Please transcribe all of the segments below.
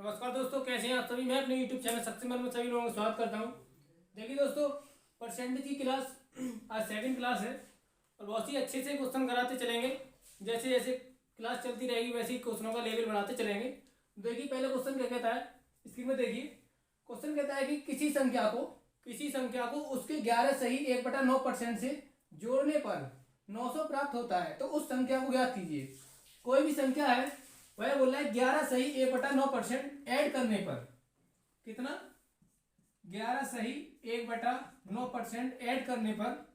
नमस्कार दोस्तों, कैसे हैं आप सभी। मैं अपने YouTube चैनल सक्सेसफुल में सभी लोगों का स्वागत करता हूं। देखिए दोस्तों, परसेंटेज की क्लास आज सेकंड क्लास है और बहुत ही अच्छे से क्वेश्चन कराते चलेंगे। जैसे जैसे क्लास चलती रहेगी वैसे ही क्वेश्चनों का लेवल बढ़ाते चलेंगे। देखिए पहले क्वेश्चन क्या कहता है, स्क्रीन में देखिए। क्वेश्चन कहता है कि किसी संख्या को उसके 11 सही 1/9% से जोड़ने पर 900 प्राप्त होता है, तो उस संख्या को ज्ञात कीजिए। कोई भी संख्या है, वह बोल रहा है 11 सही 1/9% ऐड करने पर कितना, 11 सही 1/9% ऐड करने पर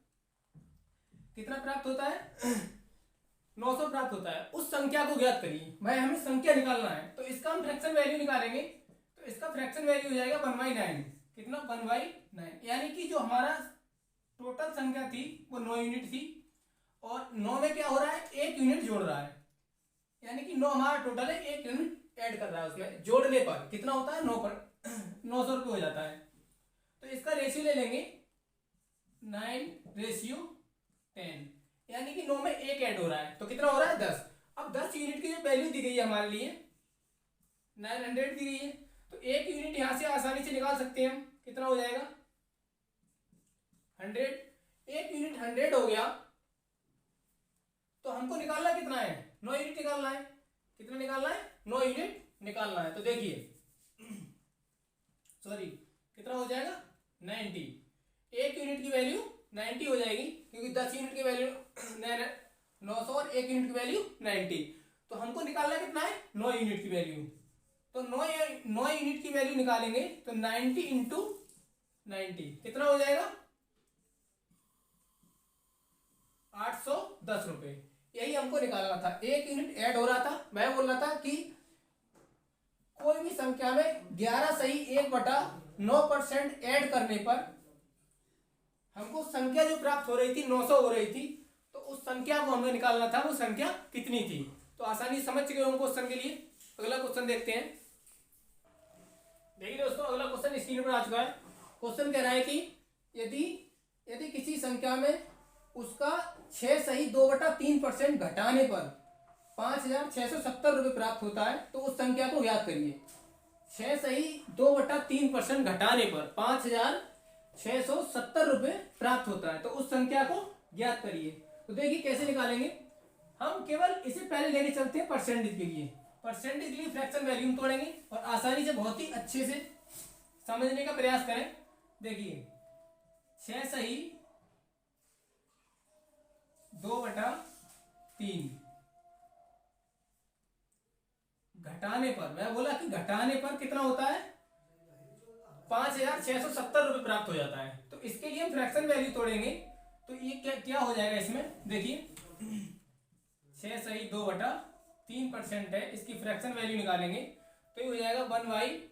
कितना प्राप्त होता है 900 प्राप्त होता है। उस संख्या को ज्ञात करिए। भाई हमें संख्या निकालना है तो इसका हम फ्रैक्शन वैल्यू निकालेंगे। तो इसका फ्रैक्शन वैल्यू हो जाएगा 1/9। कितना, 1/9। यानी कि जो हमारा टोटल संख्या थी वो 9 यूनिट थी और 9 में क्या हो रहा है, 1 यूनिट जोड़ रहा है। यानी कि 9 हमारा टोटल है, 1 यूनिट ऐड कर रहा है। उसमें जोड़ने पर कितना होता है, 900 रुपये हो जाता है। तो इसका रेशियो ले लेंगे 9:10, यानी कि 9 में 1 ऐड हो रहा है तो कितना हो रहा है, 10। अब 10 यूनिट की जो वैल्यू दी गई है हमारे लिए 900 दी गई है, तो 1 यूनिट यहां से आसानी से निकाल सकते हैं हम। कितना हो जाएगा 100। 1 यूनिट 100 हो गया तो हमको निकालना कितना है, 9 यूनिट निकालना है। कितना निकालना है, 9 यूनिट निकालना है। तो देखिए सॉरी कितना हो जाएगा 90। 1 यूनिट की वैल्यू 90 हो जाएगी क्योंकि 10 यूनिट की वैल्यू 900 और 1 यूनिट की वैल्यू 90। तो हमको निकालना कितना है, 9 यूनिट की वैल्यू। तो 9 यूनिट की वैल्यू निकालेंगे तो 90 इंटू 90 कितना हो जाएगा, 810 रुपए। यही हमको निकालना था। 1 यूनिट ऐड हो रहा था। मैं बोल रहा था कि कोई भी संख्या में 11 सही 1/9% ऐड करने पर हमको संख्या जो प्राप्त हो रही थी 900 हो रही थी, तो उस संख्या को हमें निकालना था, वो संख्या कितनी थी। तो आसानी समझ चुके होंगे क्वेश्चन के लिए। अगला क्वेश्चन देखते हैं। देखिए दोस्तों, अगला क्वेश्चन स्क्रीन पर आ चुका है। क्वेश्चन कह रहा है कि यदि किसी संख्या में उसका 6 सही 2/3% घटाने पर 5,670 रुपये प्राप्त होता है, तो उस संख्या को ज्ञात करिए। 6 सही 2/3% घटाने पर 5,670 रुपये प्राप्त होता है, तो उस संख्या को ज्ञात करिए। तो देखिए कैसे निकालेंगे। हम केवल इसे पहले लेके चलते हैं परसेंटेज के लिए। परसेंटेज के लिए फ्रैक्शन वैल्यू तोड़ेंगे और आसानी से बहुत ही अच्छे से समझने का प्रयास करें। देखिए 6 सही 2/3 घटाने पर, मैं बोला कि घटाने पर कितना होता है, 5,670 रुपये प्राप्त हो जाता है। तो इसके लिए हम फ्रैक्शन वैल्यू तोड़ेंगे। तो ये क्या हो जाएगा इसमें, देखिए 6 सही 2/3% है, इसकी फ्रैक्शन वैल्यू निकालेंगे तो ये हो जाएगा 1/15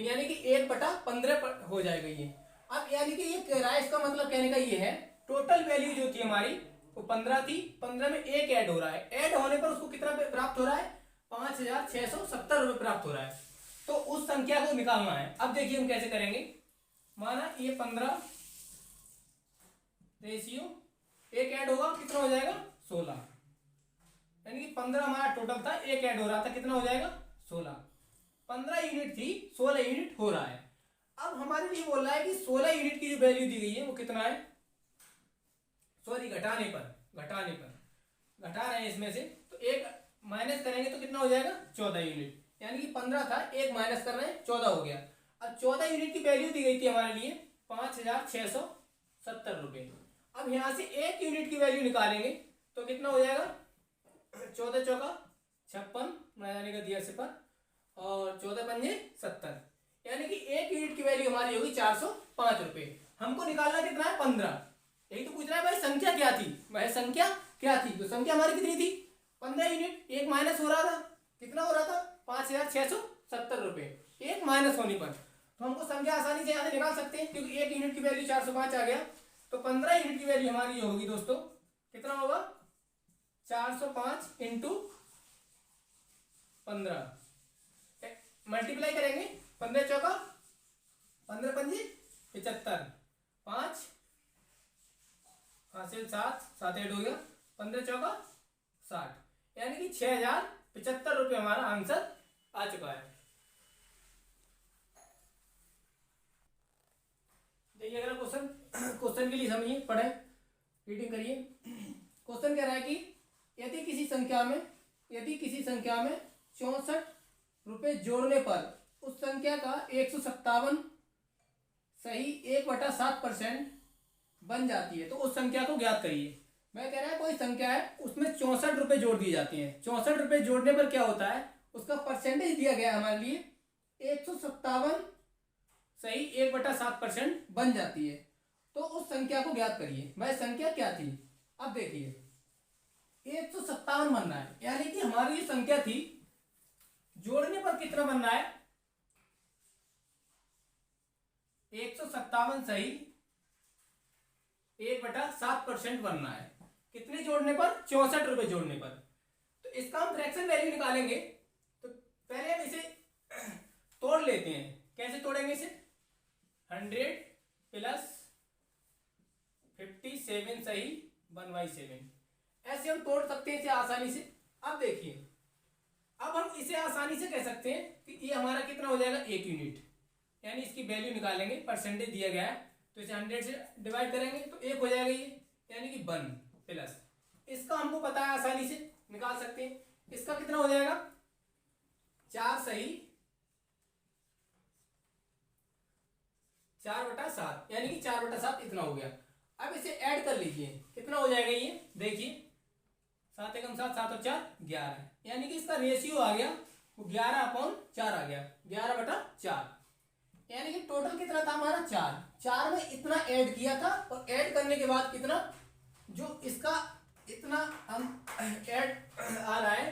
यानी कि 1/15 हो जाएगा ये। अब यानी कि ये कह रहा है, इसका मतलब कहने का ये है टोटल वैल्यू जो थी हमारी वो 15 थी, 15 में 1 ऐड हो रहा है। ऐड होने पर उसको कितना प्राप्त हो रहा है, 5,670 रुपये प्राप्त हो रहा है। तो उस संख्या को निकालना है। अब देखिए हम कैसे करेंगे। माना ये 15 रेशियो 1 ऐड होगा, कितना हो जाएगा 16। यानी कि 15 हमारा टोटल था, 1 ऐड हो रहा था, कितना हो जाएगा 16। 15 यूनिट थी, 16 यूनिट हो रहा है। अब हमारे लिए बोल रहा है कि 16 यूनिट की जो वैल्यू दी गई है वो कितना है, सॉरी घटा रहे हैं इसमें से, तो 1 माइनस करेंगे तो कितना हो जाएगा 14 यूनिट। यानी कि 15 था, 1 माइनस कर रहे हैं 14 हो गया। अब 14 यूनिट की वैल्यू दी गई थी हमारे लिए 5,670 रुपये। अब यहां से 1 यूनिट की वैल्यू निकालेंगे तो कितना हो जाएगा, 14 चौका 56 जाने का दिया से पर, और 14 पंजे 70, यानी कि 1 यूनिट की वैल्यू हमारी होगी 405 रुपये। हमको निकालना कितना है, 15। यही तो पूछ रहा है भाई संख्या क्या थी, तो संख्या हमारी कितनी थी 15 यूनिट। 1 माइनस हो रहा था, कितना हो रहा था 5,670 रुपये। 1 माइनस होने पर तो हमको संख्या आसानी से यहाँ से निकाल सकते हैं, क्योंकि 1 यूनिट की वैल्यू 405 आ गया। तो 15 यूनिट की वैल्यू हमारी होगी दोस्तों, कितना होगा 405 इंटू 15 मल्टीप्लाई करेंगे। 15 चौका 15 पंजे 75, 5 हासिल 7 7 ऐड हो गया, 15 चौका 60। यानी कि 6075 हमारा आंसर आ चुका है। देखिए अगला क्वेश्चन, क्वेश्चन के लिए समझिए, पढ़े, रीडिंग करिए। क्वेश्चन कह रहा है कि यदि किसी संख्या में 64 रुपये जोड़ने पर उस संख्या का 157 सही 1/7% बन जाती है तो उस संख्या को ज्ञात करिए। मैं कह रहा है कोई संख्या है उसमें 64 रुपये जोड़ दिए जाते हैं। 64 रुपये जोड़ने पर क्या होता है, उसका परसेंटेज दिया गया हमारे लिए 157 सही 1/7% बन जाती है तो उस संख्या को ज्ञात करिए। वह संख्या क्या थी? अब देखिए 157 बनना है, यानी कि हमारी ये संख्या थी, जोड़ने पर कितना बनना है, 157 सही 1/7% बनना है। कितने जोड़ने पर? 64 रुपये जोड़ने पर। तो इसका हम फ्रैक्शन वैल्यू निकालेंगे। तो पहले हम इसे तोड़ लेते हैं। कैसे तोड़ेंगे इसे? 100 प्लस 57 सही 1/7, ऐसे हम तोड़ सकते हैं इसे आसानी से। अब देखिए, अब हम इसे आसानी से कह सकते हैं कि ये हमारा कितना हो जाएगा, 1 यूनिट, यानी इसकी वैल्यू निकालेंगे, परसेंटेज दिया गया है तो इसे 100 से डिवाइड करेंगे तो 1 हो जाएगा ये, यानी कि 1 प्लस, इसका हमको पता है आसानी से निकाल सकते हैं। इसका कितना हो जाएगा, 4 सही 4/7, यानी कि 4/7 इतना हो गया। अब इसे ऐड कर लीजिए, कितना हो जाएगा ये, देखिए 7 एकम 7, 7 और 4 11, यानी कि इसका रेशियो आ गया वो 11/4 आ गया, 11/4, यानी कि टोटल कितना था हमारा 4 में इतना ऐड किया था। और ऐड करने के बाद कितना, जो इसका इतना हम ऐड आ रहा है,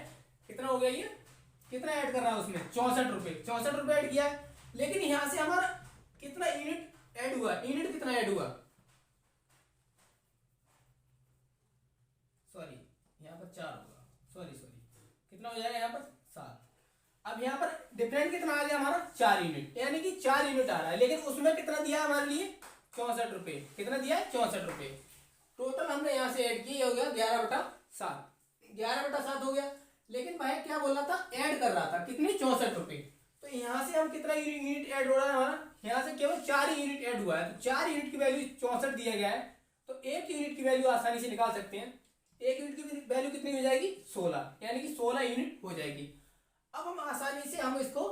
कितना हो गया ये, कितना ऐड कर रहा है उसमें 64 रुपये ऐड किया है। लेकिन यहां से हमारा कितना यूनिट ऐड हुआ, यूनिट कितना ऐड हुआ, सॉरी यहाँ पर 4 होगा, सॉरी कितना हो जाएगा यहाँ पर 7। अब यहाँ पर डिफरेंट कितना आ गया हमारा 4 यूनिट, यानी कि 4 यूनिट आ रहा है। लेकिन उसमें कितना दिया हमारे लिए 64 रुपये, कितना दिया है 64 रुपये। टोटल हमने यहाँ से ऐड किया, हो गया 11/7, 11/7 हो गया। लेकिन भाई क्या बोल रहा था, ऐड कर रहा था कितनी 64 रुपये। तो यहाँ से हम कितना यूनिट ऐड हो रहा है हमारा, यहाँ से केवल 4 यूनिट ऐड हुआ है। तो 4 यूनिट की वैल्यू 64 दिया गया है, तो 1 यूनिट की वैल्यू आसानी से निकाल सकते हैं। 1 यूनिट की वैल्यू कितनी हो जाएगी, 16, यानी कि 16 यूनिट हो जाएगी। अब हम आसानी से हम इसको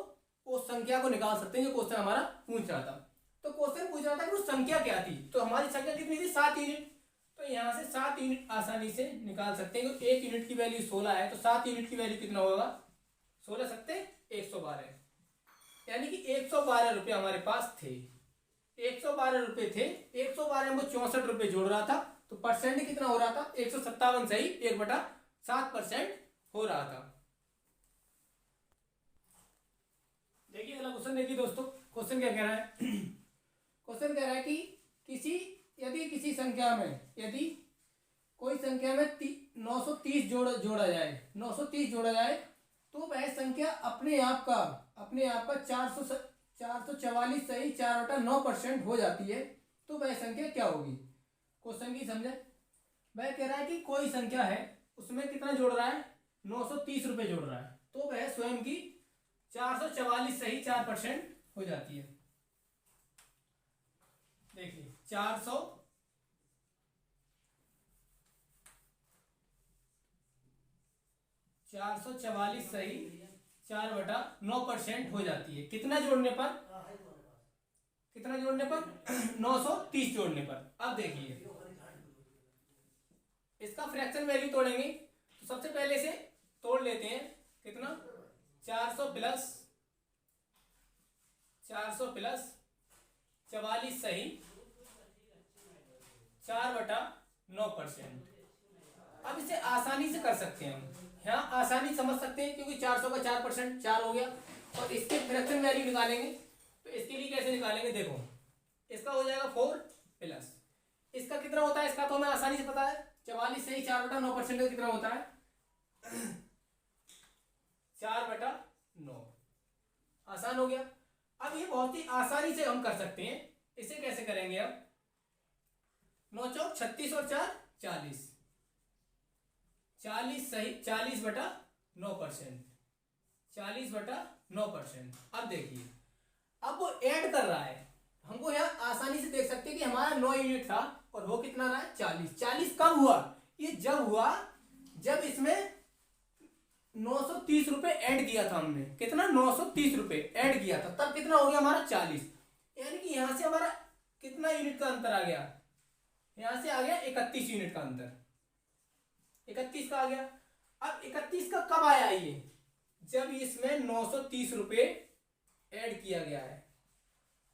उस संख्या को निकाल सकते हैं जो क्वेश्चन हमारा पूछ रहा था। तो क्वेश्चन पूछ रहा था कि वो संख्या क्या थी, तो हमारी संख्या कितनी थी 7 यूनिट। तो यहाँ से 7 यूनिट आसानी से निकाल सकते हैं। 1 यूनिट की वैल्यू 16 है, तो 7 यूनिट की वैल्यू कितना होगा, 16 सत्ते 112, यानी कि 112 रुपये हमारे पास थे। 112 रुपये थे, 112 में 64 रुपये जोड़ रहा था, तो परसेंट कितना हो रहा था, 157 सही 1/7% हो रहा था। देखिए अगला क्वेश्चन देखिए दोस्तों, क्वेश्चन क्या कह रहा है क्वेश्चन कह रहा है कि यदि किसी संख्या में, यदि कोई संख्या में 930 जोड़ा जाए तो वह संख्या अपने आप का 444 सही 4/9% हो जाती है तो वह संख्या क्या होगी। क्वेश्चन की समझे। वह कह रहा है कि कोई संख्या है उसमें कितना जोड़ रहा है, 930 रुपये जोड़ रहा है, तो वह स्वयं की 444 सही 4% हो जाती है। देखिए 444 सही 4/9% हो जाती है। कितना जोड़ने पर, 930 जोड़ने पर। अब देखिए इसका फ्रैक्शन वैल्यू तोड़ेंगे, तो सबसे पहले से तोड़ लेते हैं, कितना 400 प्लस 44 सही 4/9%। अब इसे आसानी से कर सकते हैं हम, यहाँ आसानी समझ सकते हैं क्योंकि 400 का 4% 4 हो गया। और इसके फ्रैक्शन वैल्यू निकालेंगे, तो इसके लिए कैसे निकालेंगे, देखो इसका हो जाएगा 4 प्लस इसका कितना होता है, इसका तो हमें आसानी से पता है, 44 सही 4/9% का कितना होता है 4/9, आसान हो गया। अब ये बहुत ही आसानी से हम कर सकते हैं। इसे कैसे करेंगे, अब 9 चौक 36 और 4 40, 40 सही 40/9%, 40/9%। अब देखिए, अब वो ऐड कर रहा है, हमको यहाँ आसानी से देख सकते हैं कि हमारा 9 यूनिट था और वो कितना रहा है 40। कब हुआ? ये जब हुआ जब इसमें 930 रुपए ऐड किया था हमने। कितना? 930 रुपए ऐड किया था, तब कितना हो गया हमारा 40। यानी कि यहां से हमारा कितना यूनिट का अंतर आ गया? यहां से आ गया 31 यूनिट का अंतर, 31 का आ गया। अब 31 का कब आया ये? जब इसमें 930 रुपए ऐड किया गया है।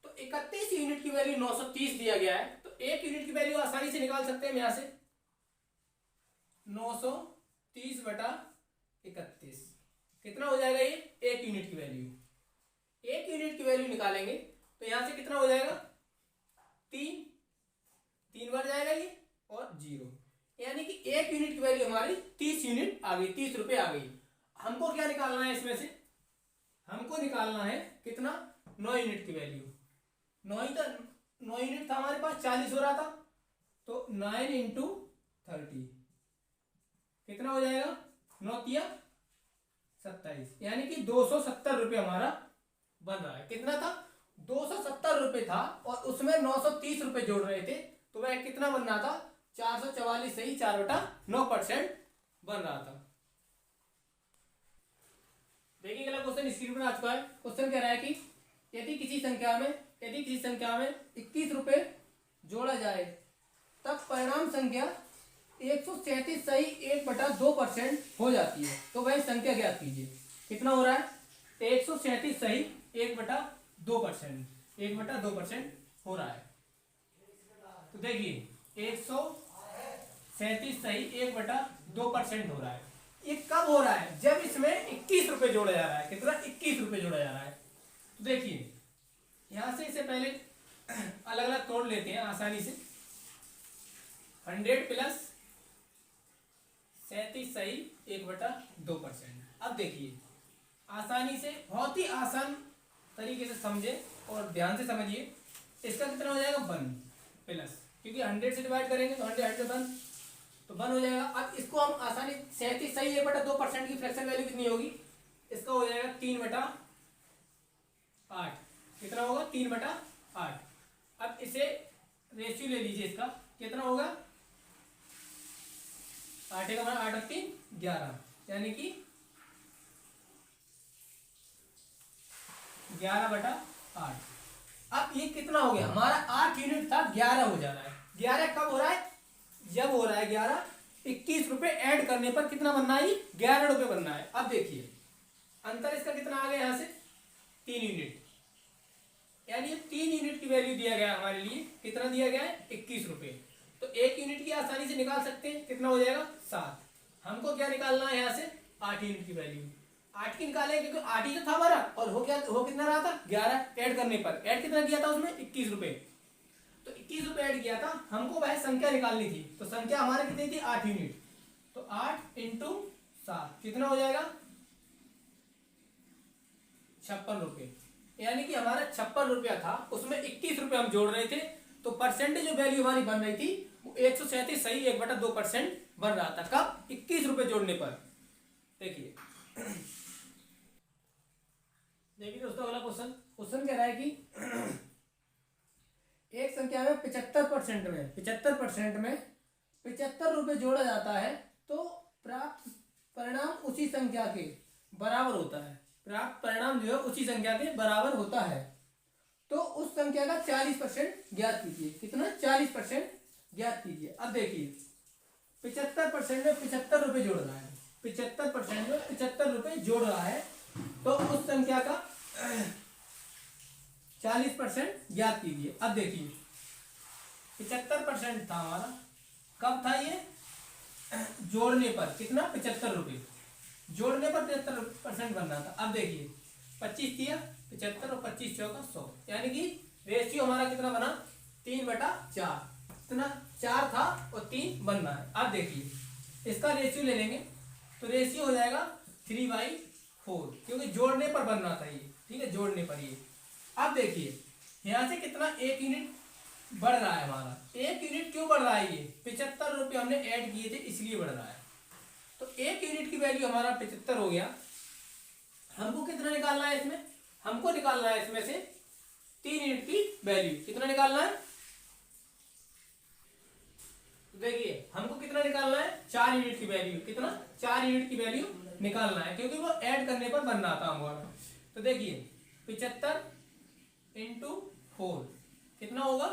तो 31 यूनिट की वैल्यू 930 दिया गया है, तो 1 यूनिट की वैल्यू आसानी से निकाल सकते हैं हम यहां से। 930/31 कितना हो जाएगा? ये 1 यूनिट की वैल्यू। 1 यूनिट की वैल्यू निकालेंगे तो यहां से कितना हो जाएगा? 3 बार जाएगा ये और 0, यानी कि 1 यूनिट की वैल्यू हमारी 30 यूनिट आ गई, 30 रुपए आ गई। हमको क्या निकालना है इसमें से? हमको निकालना है कितना? 9 यूनिट की वैल्यू। 9 यूनिट था हमारे पास, 40 हो रहा था, तो 9 × 30 कितना हो जाएगा? 9 × 27, यानी कि 270 रुपये हमारा बन रहा है। कितना था? 270 रुपये था और उसमें 930 रुपये जोड़ रहे थे, तो वह कितना बन रहा था? 444 सही 4/9% बन रहा था। देखिए अगला क्वेश्चन स्क्रीन पर आ चुका है। क्वेश्चन कह रहा है कि यदि किसी संख्या में 21 रुपये जोड़ा जाए तब परिणाम संख्या 137 सही 1/2% हो जाती है, तो वह संख्या ज्ञात कीजिए। कितना हो रहा है? 137 सही 1/2%, 1/2% हो रहा है। तो देखिए 137 सही 1/2% हो रहा है। ये कब हो रहा है? जब इसमें 21 रुपए जोड़ा जा रहा है। कितना? 21 रुपए जोड़ा जा रहा है। तो देखिए यहां से इसे पहले अलग अलग तोड़ लेते हैं आसानी से। 100 + 37 सही 1/2%। अब देखिए आसानी से, बहुत ही आसान तरीके से समझे और ध्यान से समझिए। इसका कितना हो जाएगा? 1 प्लस, क्योंकि 100 से डिवाइड करेंगे तो 100 से 1 तो 1 हो जाएगा। अब इसको हम आसानी 37 सही 1/2% की फ्रैक्शन वैल्यू कितनी होगी? इसका हो जाएगा 3/8। कितना होगा? 3/8। अब इसे रेशियो ले लीजिए, इसका कितना होगा? 8 का 8 × 3 11, यानी कि 11/8। अब ये कितना हो गया? हमारा 8 यूनिट था, 11 हो जा रहा है। 11 कब हो रहा है? जब हो रहा है 11, 21 रुपए ऐड करने पर कितना बनना है? 11 रुपए बनना है। अब देखिए अंतर इसका कितना आ गया? यहां से 3 यूनिट, यानी 3 यूनिट की वैल्यू दिया गया हमारे लिए। कितना दिया गया है? 21 रुपए। तो 1 यूनिट की आसानी से निकाल सकते हैं। कितना हो जाएगा? 7। हमको क्या निकालना है यहाँ से? 8 यूनिट की वैल्यू। 8 की निकाले क्योंकि 8 ही तो था हमारा, और हो कितना रहा था? 11 ऐड करने पर। ऐड कितना किया था उसमें? 21 रुपए। तो 21 रुपए ऐड किया था, हमको वह संख्या निकालनी थी। तो संख्या हमारी कितनी थी? 8 यूनिट। तो 8 × 7 कितना हो जाएगा? 56 रुपए। यानी कि हमारा 56 रुपया था, उसमें 21 रुपए हम जोड़ रहे थे, तो परसेंटेज जो वैल्यू हमारी बन रही थी वो 137 सही 1/2% बन रहा था। कब? 21 रुपए जोड़ने पर। देखिए दोस्तों अगला क्वेश्चन कह रहा है कि एक संख्या में 75% में 75 रुपए जोड़ा जाता है तो प्राप्त परिणाम उसी संख्या के बराबर होता है। प्राप्त परिणाम जो है उसी संख्या के बराबर होता है, तो उस संख्या का 40% ज्ञात कीजिए। कितना? 40% ज्ञात कीजिए। अब देखिए 75% में 75 रुपए जोड़ रहा है, 75% में 75 रुपए जोड़ रहा है, तो उस संख्या का 40% ज्ञात कीजिए। अब देखिए 75% था हमारा, कब था ये? जोड़ने पर। कितना? 75 रुपए जोड़ने पर 75% बन रहा था। अब देखिए 25 दिया 75 और 25 चौका 100, यानी कि रेशियो हमारा कितना बना? 3/4। कितना? 4 था और 3 बन रहा है। अब देखिए इसका रेशियो ले लेंगे तो रेशियो हो जाएगा 3/4, क्योंकि जोड़ने पर बन रहा था ये। ठीक है, जोड़ने पर ये। अब देखिए यहां से कितना? 1 यूनिट बढ़ रहा है हमारा। 1 यूनिट क्यों बढ़ रहा है? ये 75 रुपये हमने ऐड किए थे इसलिए बढ़ रहा है। तो 1 यूनिट की वैल्यू हमारा 75 हो गया। हमको कितना निकालना है इसमें? हमको निकालना है इसमें से 3 यूनिट की वैल्यू। कितना निकालना है? देखिए हमको कितना निकालना है? 4 यूनिट की वैल्यू। कितना? 4 यूनिट की वैल्यू निकालना है, क्योंकि वो ऐड करने पर बन रहा था हमारा। तो देखिए 75 इंटू 4 कितना होगा?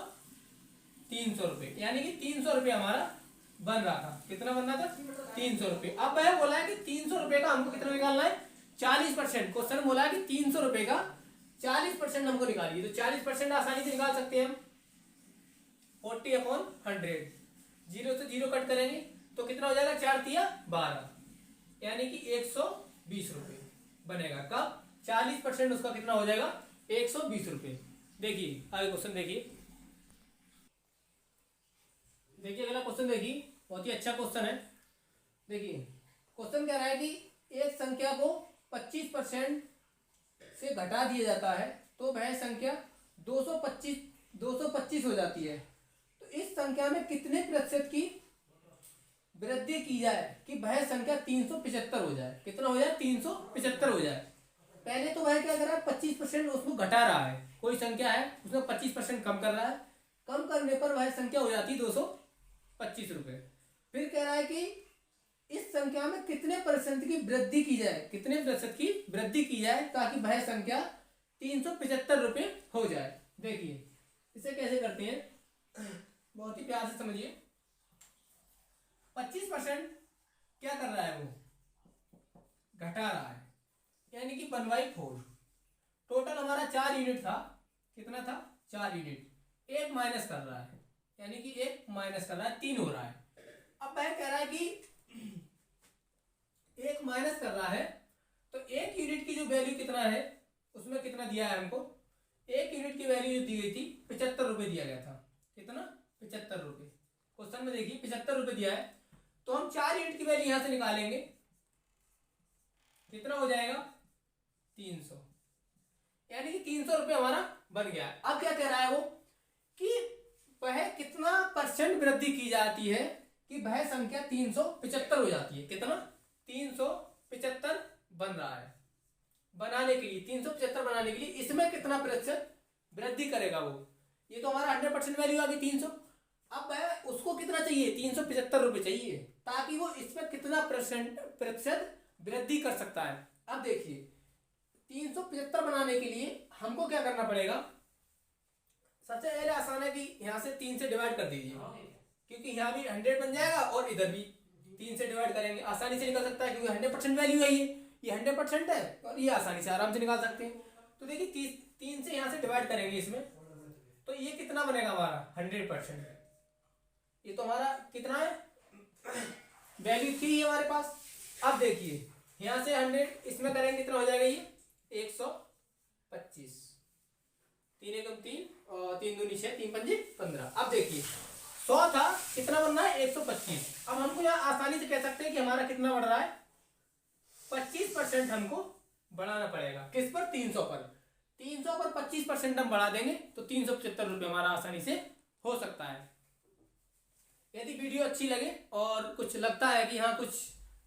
300 रुपये, यानी कि 300 रुपये हमारा बन रहा था। कितना बन रहा था? 300 रुपये। अब वह बोला है कि 300 रुपये का हमको कितना निकालना है? 40%। क्वेश्चन बोला है कि 300 रुपये का 40% हमको निकालिए। तो 40% आसानी से निकाल सकते हैं हम। 40/100, 0 से 0 कट करेंगे तो कितना हो जाएगा? 4 तिया 12, यानी कि 120 रुपये बनेगा। कब? 40% उसका कितना हो जाएगा? 120 रुपये। देखिए आगे क्वेश्चन देखिए। देखिए अगला क्वेश्चन देखिए, बहुत ही अच्छा क्वेश्चन है। देखिए क्वेश्चन कह रहा है कि एक संख्या को 25% से घटा दिया जाता है तो वह संख्या 225 हो जाती है। तो इस संख्या में कितने प्रतिशत की वृद्धि की जाए कि वह संख्या 375 हो जाए? कितना हो जाए? 375 हो जाए। पहले तो वह क्या कर रहा है? 25% उसको घटा रहा है। कोई संख्या है उसमें 25% कम कर रहा है। कम करने पर वह संख्या हो जाती है 225 रुपये। फिर कह रहा है कि इस संख्या में कितने % की वृद्धि की जाए? कितने प्रतिशत की वृद्धि की जाए ताकि वह संख्या 375 रुपये हो जाए? देखिए इसे कैसे करते हैं, बहुत ही प्यार से समझिए। 25% क्या कर रहा है? वो घटा रहा है, यानी कि 1/4। टोटल हमारा 4 यूनिट था। कितना था? 4 यूनिट। 1 माइनस कर रहा है, यानी कि 1 माइनस कर रहा है, 3 हो रहा है। अब वह कह रहा है कि 1 माइनस कर रहा है, तो 1 यूनिट की जो वैल्यू कितना है उसमें कितना दिया है हमको? 1 यूनिट की वैल्यू जो दी गई थी 75 रुपये दिया गया था। कितना? 75 रुपये। क्वेश्चन में देखिए 75 रुपये दिया है, तो हम 4 यूनिट की वैल्यू यहां से निकालेंगे। कितना हो जाएगा? 300, यानी कि 300 रुपये हमारा बन गया। अब क्या कह रहा है वो कि वह कितना % वृद्धि की जाती है कि वह संख्या 375 हो जाती है? कितना? 375 बन रहा है। बनाने के लिए 375 बनाने के लिए इसमें कितना % वृद्धि करेगा वो? ये तो हमारा 100% वैल्यू आ गई 300। अब वह उसको कितना चाहिए? 375 रुपये चाहिए, ताकि वो इसमें कितना % वृद्धि कर सकता है। अब देखिए 375 बनाने के लिए हमको क्या करना पड़ेगा? सबसे पहले आसान है कि यहाँ से 3 से डिवाइड कर दीजिए, क्योंकि यहाँ भी 100 बन जाएगा और इधर भी 3 से डिवाइड करेंगे, आसानी से निकल सकता है, क्योंकि 100% वैल्यू है। ये 100% है और ये आसानी से आराम से निकाल सकते हैं। तो देखिए 3 से यहाँ से डिवाइड करेंगे इसमें, तो ये कितना बनेगा हमारा? 100%। ये तो हमारा कितना है? वैल्यू 3 है हमारे पास। अब देखिए यहाँ से 100 इसमें करेंगे, कितना हो जाएगा? ये 125। 3 एकम 3 और 3 दूनी 6, 3 पंजे 15। अब देखिए 100 था, कितना बनना है? 125। अब हमको यहाँ आसानी से कह सकते हैं कि हमारा कितना बढ़ रहा है? 25% हमको बढ़ाना पड़ेगा। किस पर? 300 पर। 300 पर 25% हम बढ़ा देंगे तो 375 रुपये हमारा आसानी से हो सकता है। यदि वीडियो अच्छी लगे और कुछ लगता है कि हाँ कुछ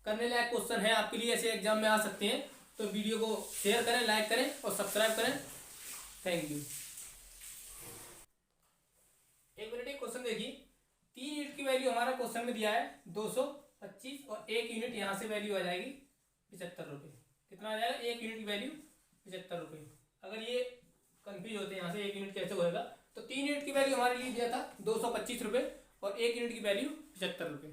करने लायक क्वेश्चन है आपके लिए, ऐसे एग्जाम में आ सकते हैं, तो वीडियो को शेयर करें, लाइक करें और सब्सक्राइब करें। Thank you. एक मिनट, एक क्वेश्चन देखिए। 3 यूनिट की वैल्यू हमारा क्वेश्चन में दिया है 225 और 1 यूनिट यहाँ से वैल्यू आ जाएगी 75 रुपये। कितना आ जाएगा? 1 यूनिट की वैल्यू 75 रुपये। अगर ये कंफ्यूज होते हैं यहाँ से 1 यूनिट कैसे होएगा, तो 3 यूनिट की वैल्यू हमारे लिए दिया था 225 रुपये और 1 यूनिट की वैल्यू 75 रुपये।